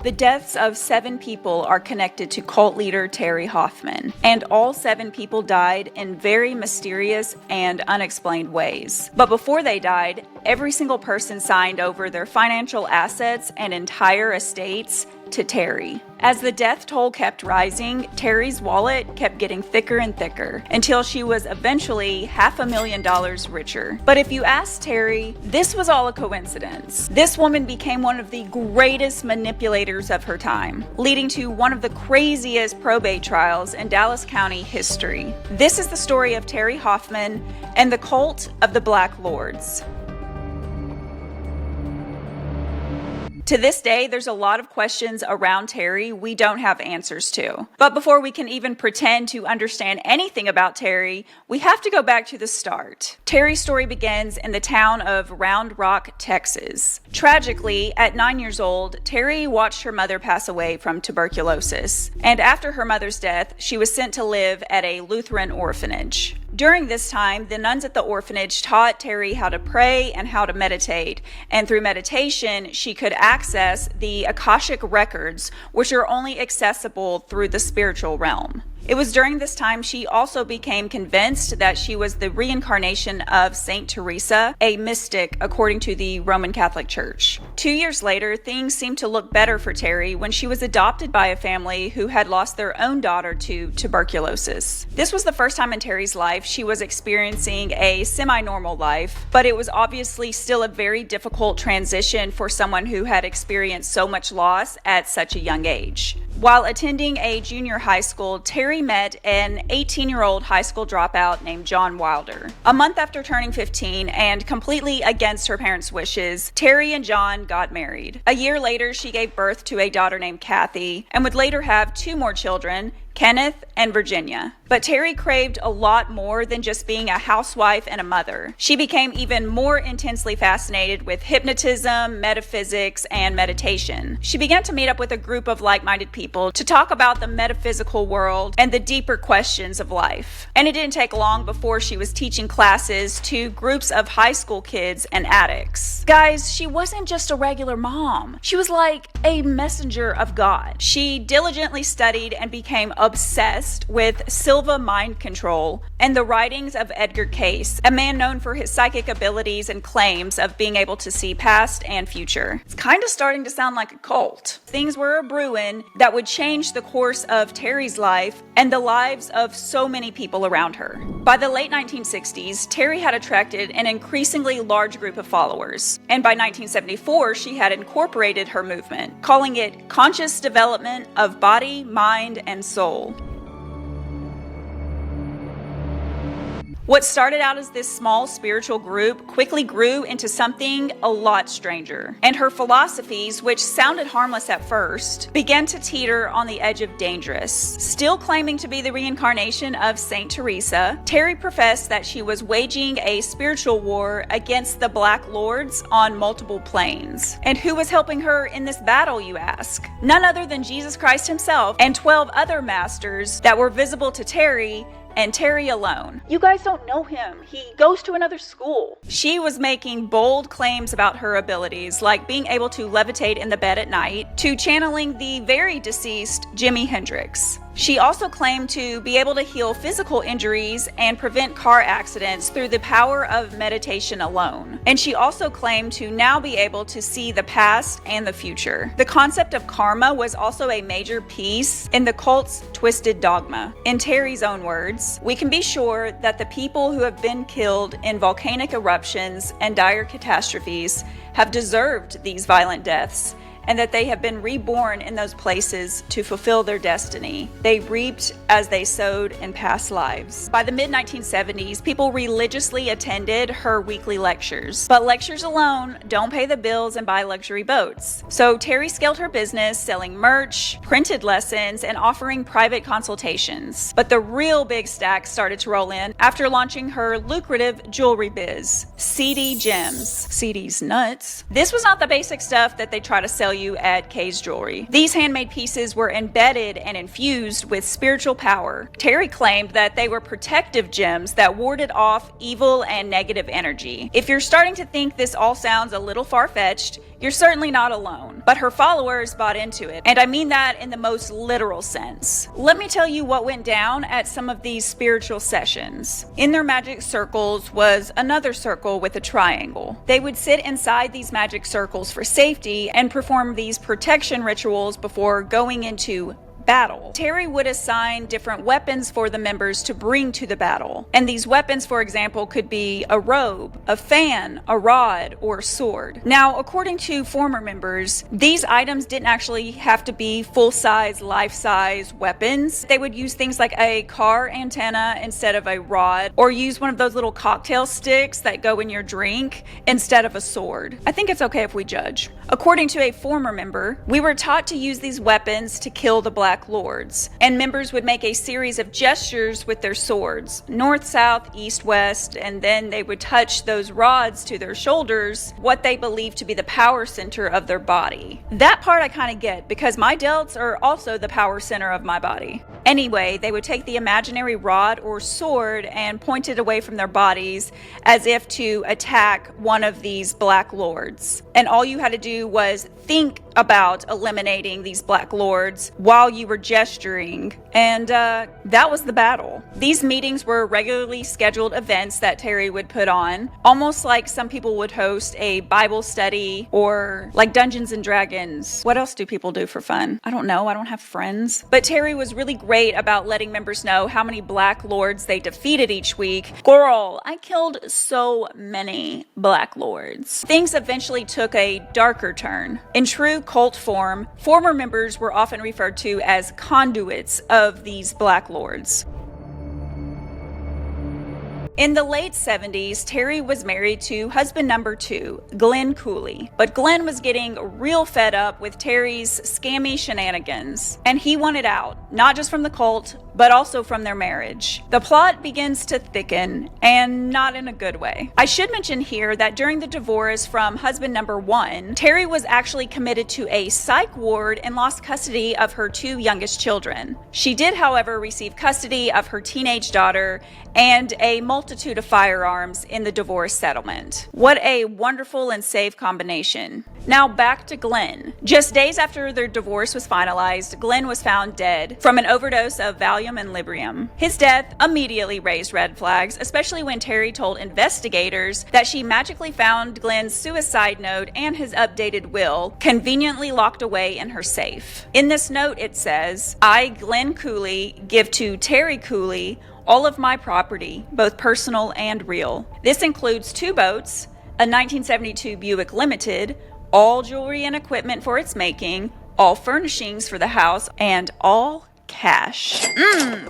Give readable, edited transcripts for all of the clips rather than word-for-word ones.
The deaths of 7 people are connected to cult leader Terri Hoffman, and all 7 people died in very mysterious and unexplained ways. But before they died, every single person signed over their financial assets and entire estates to Terri. As the death toll kept rising, Terri's wallet kept getting thicker and thicker until she was eventually $500,000 richer. But if you ask Terri, this was all a coincidence. This woman became one of the greatest manipulators of her time, leading to one of the craziest probate trials in Dallas County history. This is the story of Terri Hoffman and the cult of the Black Lords. To this day, there's a lot of questions around Terri we don't have answers to. But before we can even pretend to understand anything about Terri, we have to go back to the start. Terri's story begins in the town of Round Rock, Texas. Tragically, at 9 years old, Terri watched her mother pass away from tuberculosis. And after her mother's death, she was sent to live at a Lutheran orphanage. During this time, the nuns at the orphanage taught Terri how to pray and how to meditate, and through meditation, she could access the Akashic records, which are only accessible through the spiritual realm. It was during this time she also became convinced that she was the reincarnation of Saint Teresa, a mystic according to the Roman Catholic Church. 2 years later, things seemed to look better for Terri when she was adopted by a family who had lost their own daughter to tuberculosis. This was the first time in Terri's life she was experiencing a semi-normal life, but it was obviously still a very difficult transition for someone who had experienced so much loss at such a young age. While attending a junior high school, Terri met an 18-year-old high school dropout named John Wilder. A month after turning 15 and completely against her parents' wishes, Terri and John got married. A year later, she gave birth to a daughter named Kathy and would later have 2 more children, Kenneth and Virginia. But Terri craved a lot more than just being a housewife and a mother. She became even more intensely fascinated with hypnotism, metaphysics, and meditation. She began to meet up with a group of like-minded people to talk about the metaphysical world and the deeper questions of life. And it didn't take long before she was teaching classes to groups of high school kids and addicts. Guys, she wasn't just a regular mom. She was like a messenger of God. She diligently studied and became obsessed with Silva mind control and the writings of Edgar Cayce, a man known for his psychic abilities and claims of being able to see past and future. It's kind of starting to sound like a cult. Things were a brewing that would change the course of Terri's life and the lives of so many people around her. By the late 1960s, Terri had attracted an increasingly large group of followers, and by 1974, she had incorporated her movement, calling it Conscious Development of Body, Mind, and Soul. What started out as this small spiritual group quickly grew into something a lot stranger, and her philosophies, which sounded harmless at first, began to teeter on the edge of dangerous. Still claiming to be the reincarnation of Saint Teresa, Terri professed that she was waging a spiritual war against the Black Lords on multiple planes. And who was helping her in this battle, you ask? None other than Jesus Christ himself and 12 other masters that were visible to Terri, and Terri alone. You guys don't know him. He goes to another school. She was making bold claims about her abilities, like being able to levitate in the bed at night, to channeling the very deceased Jimi Hendrix. She also claimed to be able to heal physical injuries and prevent car accidents through the power of meditation alone. And she also claimed to now be able to see the past and the future. The concept of karma was also a major piece in the cult's twisted dogma. In Terri's own words, "We can be sure that the people who have been killed in volcanic eruptions and dire catastrophes have deserved these violent deaths, and that they have been reborn in those places to fulfill their destiny. They reaped as they sowed in past lives." By the mid-1970s, people religiously attended her weekly lectures. But lectures alone don't pay the bills and buy luxury boats. So Terri scaled her business, selling merch, printed lessons, and offering private consultations. But the real big stacks started to roll in after launching her lucrative jewelry biz, CD Gems. CD's nuts. This was not the basic stuff that they try to sell you at Kay's Jewelry. These handmade pieces were embedded and infused with spiritual power. Terri claimed that they were protective gems that warded off evil and negative energy. If you're starting to think this all sounds a little far-fetched, You're certainly not alone, but her followers bought into it, and I mean that in the most literal sense. Let me tell you what went down at some of these spiritual sessions. In their magic circles was another circle with a triangle. They would sit inside these magic circles for safety and perform these protection rituals before going into battle. Terri would assign different weapons for the members to bring to the battle. And these weapons, for example, could be a robe, a fan, a rod, or a sword. Now, according to former members, these items didn't actually have to be full-size, life-size weapons. They would use things like a car antenna instead of a rod, or use one of those little cocktail sticks that go in your drink instead of a sword. I think it's okay if we judge. According to a former member, we were taught to use these weapons to kill the Black Lords, and members would make a series of gestures with their swords, north, south, east, west, and then they would touch those rods to their shoulders, what they believed to be the power center of their body. That part I kind of get, because my delts are also the power center of my body. Anyway, they would take the imaginary rod or sword and point it away from their bodies as if to attack one of these Black Lords. And all you had to do was think about eliminating these Black Lords while you were gesturing, and that was the battle. These meetings were regularly scheduled events that Terri would put on, almost like some people would host a Bible study or like Dungeons and Dragons. What else do people do for fun? I don't know. I don't have friends. But Terri was really great about letting members know how many Black Lords they defeated each week. Girl, I killed so many Black Lords. Things eventually took a darker turn. In true cult form, former members were often referred to as conduits of these Black Lords. In the late 70s, Terri was married to husband number 2, Glenn Cooley. But Glenn was getting real fed up with Terri's scammy shenanigans, and he wanted out, not just from the cult, but also from their marriage. The plot begins to thicken, and not in a good way. I should mention here that during the divorce from husband number 1, Terri was actually committed to a psych ward and lost custody of her 2 youngest children. She did, however, receive custody of her teenage daughter and a multitude of firearms in the divorce settlement. What a wonderful and safe combination. Now back to Glenn. Just days after their divorce was finalized, Glenn was found dead from an overdose of Valium and Librium. His death immediately raised red flags, especially when Terri told investigators that she magically found Glenn's suicide note and his updated will conveniently locked away in her safe. In this note it says, "I, Glenn Cooley, give to Terri Cooley all of my property, both personal and real. This includes 2 boats, a 1972 Buick Limited, all jewelry and equipment for its making, all furnishings for the house, and all cash.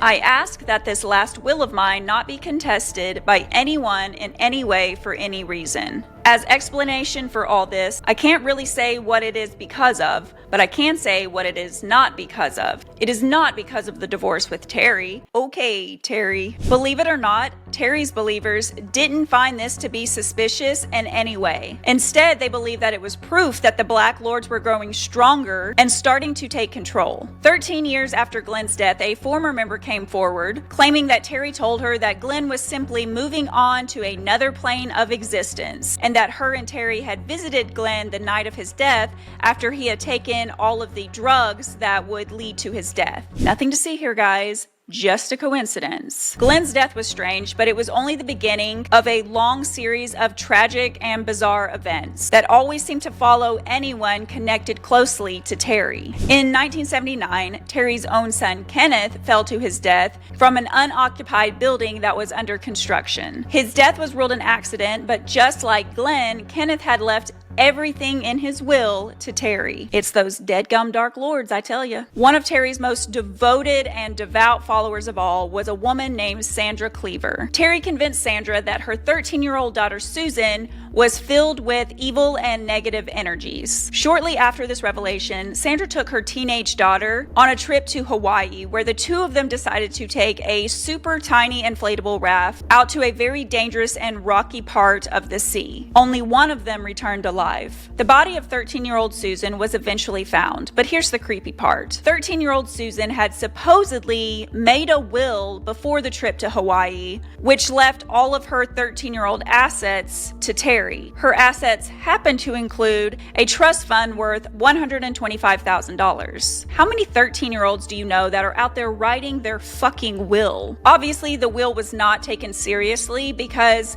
I ask that this last will of mine not be contested by anyone in any way for any reason. As explanation for all this, I can't really say what it is because of, but I can say what it is not because of. It is not because of the divorce with Terri. Okay, Terri. Believe it or not, Terri's believers didn't find this to be suspicious in any way. Instead, they believe that it was proof that the Black Lords were growing stronger and starting to take control. 13 years after Glenn's death, a former member came forward, claiming that Terri told her that Glenn was simply moving on to another plane of existence, and that her and Terri had visited Glenn the night of his death after he had taken all of the drugs that would lead to his death. Nothing to see here, guys. Just a coincidence. Glenn's death was strange, but it was only the beginning of a long series of tragic and bizarre events that always seemed to follow anyone connected closely to Terri. In 1979, Terri's own son Kenneth fell to his death from an unoccupied building that was under construction. His death was ruled an accident, but just like Glenn, Kenneth had left everything in his will to Terri. It's those deadgum Dark Lords, I tell you. One of Terri's most devoted and devout followers of all was a woman named Sandra Cleaver. Terri convinced Sandra that her 13-year-old daughter Susan was filled with evil and negative energies. Shortly after this revelation, Sandra took her teenage daughter on a trip to Hawaii, where the two of them decided to take a super tiny inflatable raft out to a very dangerous and rocky part of the sea. Only one of them returned alive. alive. The body of 13-year-old Susan was eventually found, but here's the creepy part. 13-year-old Susan had supposedly made a will before the trip to Hawaii, which left all of her 13-year-old assets to Terri. Her assets happened to include a trust fund worth $125,000. How many 13-year-olds do you know that are out there writing their fucking will? Obviously, the will was not taken seriously because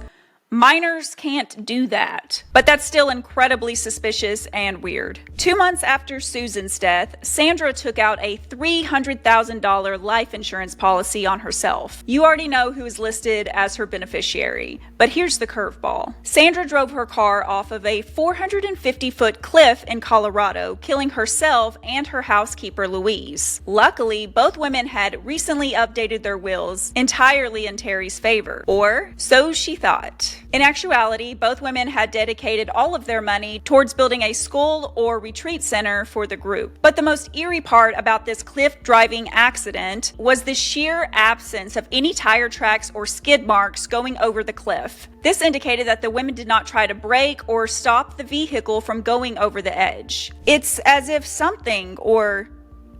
minors can't do that, but that's still incredibly suspicious and weird. 2 months after Susan's death, Sandra took out a $300,000 life insurance policy on herself. You already know who is listed as her beneficiary, but here's the curveball. Sandra drove her car off of a 450-foot cliff in Colorado, killing herself and her housekeeper Louise. Luckily, both women had recently updated their wills entirely in Terri's favor, or so she thought. In actuality, both women had dedicated all of their money towards building a school or retreat center for the group. But the most eerie part about this cliff driving accident was the sheer absence of any tire tracks or skid marks going over the cliff. This indicated that the women did not try to brake or stop the vehicle from going over the edge. It's as if something or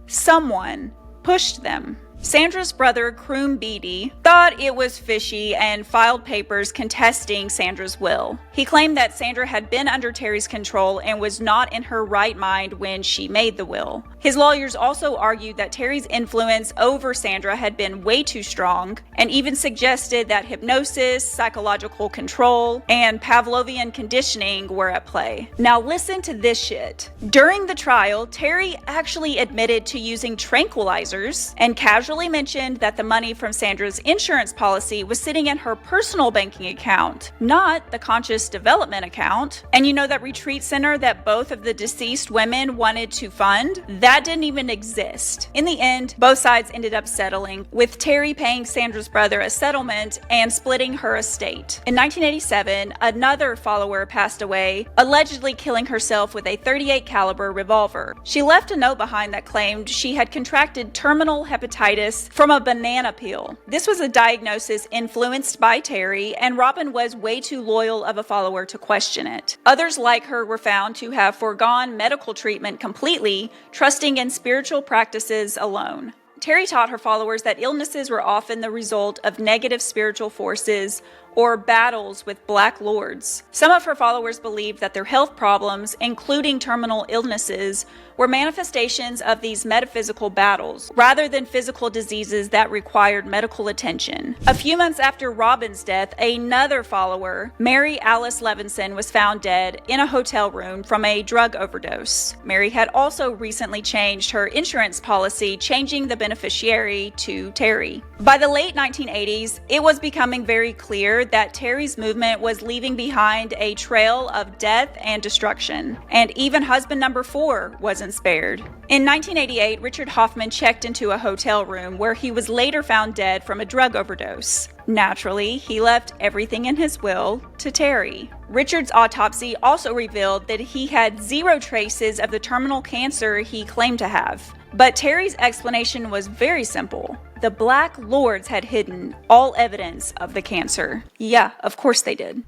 someone pushed them. Sandra's brother, Croom Beatty, thought it was fishy and filed papers contesting Sandra's will. He claimed that Sandra had been under Terri's control and was not in her right mind when she made the will. His lawyers also argued that Terri's influence over Sandra had been way too strong, and even suggested that hypnosis, psychological control, and Pavlovian conditioning were at play. Now listen to this shit. During the trial, Terri actually admitted to using tranquilizers and casually mentioned that the money from Sandra's insurance policy was sitting in her personal banking account, not the conscious development account. And you know that retreat center that both of the deceased women wanted to fund? That didn't even exist. In the end, both sides ended up settling, with Terri paying Sandra's brother a settlement and splitting her estate. In 1987, another follower passed away, allegedly killing herself with a .38 caliber revolver. She left a note behind that claimed she had contracted terminal hepatitis from a banana peel. This was a diagnosis influenced by Terri, and Robin was way too loyal of a follower to question it. Others like her were found to have foregone medical treatment completely, trusting in spiritual practices alone. Terri taught her followers that illnesses were often the result of negative spiritual forces or battles with Black Lords. Some of her followers believed that their health problems, including terminal illnesses, were manifestations of these metaphysical battles, rather than physical diseases that required medical attention. A few months after Robin's death, another follower, Mary Alice Levinson, was found dead in a hotel room from a drug overdose. Mary had also recently changed her insurance policy, changing the beneficiary to Terri. By the late 1980s, it was becoming very clear that Terri's movement was leaving behind a trail of death and destruction, and even husband number 4 wasn't spared. In 1988, Richard Hoffman checked into a hotel room where he was later found dead from a drug overdose. Naturally, he left everything in his will to Terri. Richard's autopsy also revealed that he had 0 traces of the terminal cancer he claimed to have. But Terri's explanation was very simple. The Black Lords had hidden all evidence of the cancer. Yeah, of course they did.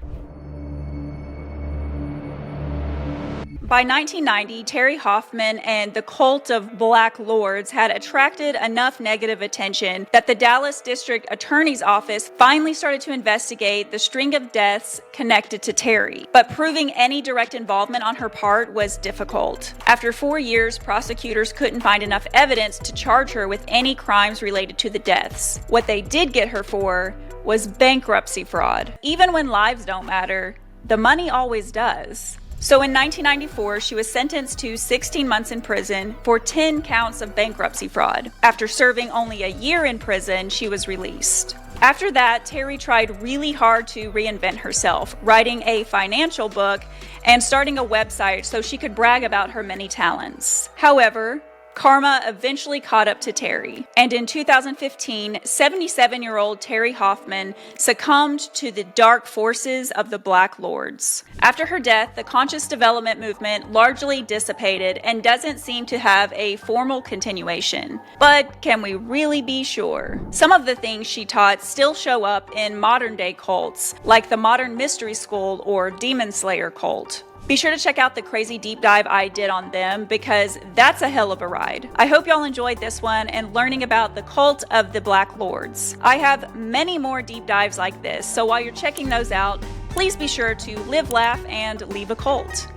By 1990, Terri Hoffman and the cult of Black Lords had attracted enough negative attention that the Dallas District Attorney's Office finally started to investigate the string of deaths connected to Terri. But proving any direct involvement on her part was difficult. After 4 years, prosecutors couldn't find enough evidence to charge her with any crimes related to the deaths. What they did get her for was bankruptcy fraud. Even when lives don't matter, the money always does. So in 1994, she was sentenced to 16 months in prison for 10 counts of bankruptcy fraud. After serving only a year in prison, she was released. After that, Terri tried really hard to reinvent herself, writing a financial book and starting a website so she could brag about her many talents. However, karma eventually caught up to Terri, and in 2015, 77-year-old Terri Hoffman succumbed to the dark forces of the Black Lords. After her death, the conscious development movement largely dissipated and doesn't seem to have a formal continuation. But can we really be sure? Some of the things she taught still show up in modern-day cults, like the Modern Mystery School or Demon Slayer cult. Be sure to check out the crazy deep dive I did on them because that's a hell of a ride. I hope y'all enjoyed this one and learning about the cult of the Black Lords. I have many more deep dives like this, so while you're checking those out, please be sure to live, laugh, and leave a cult.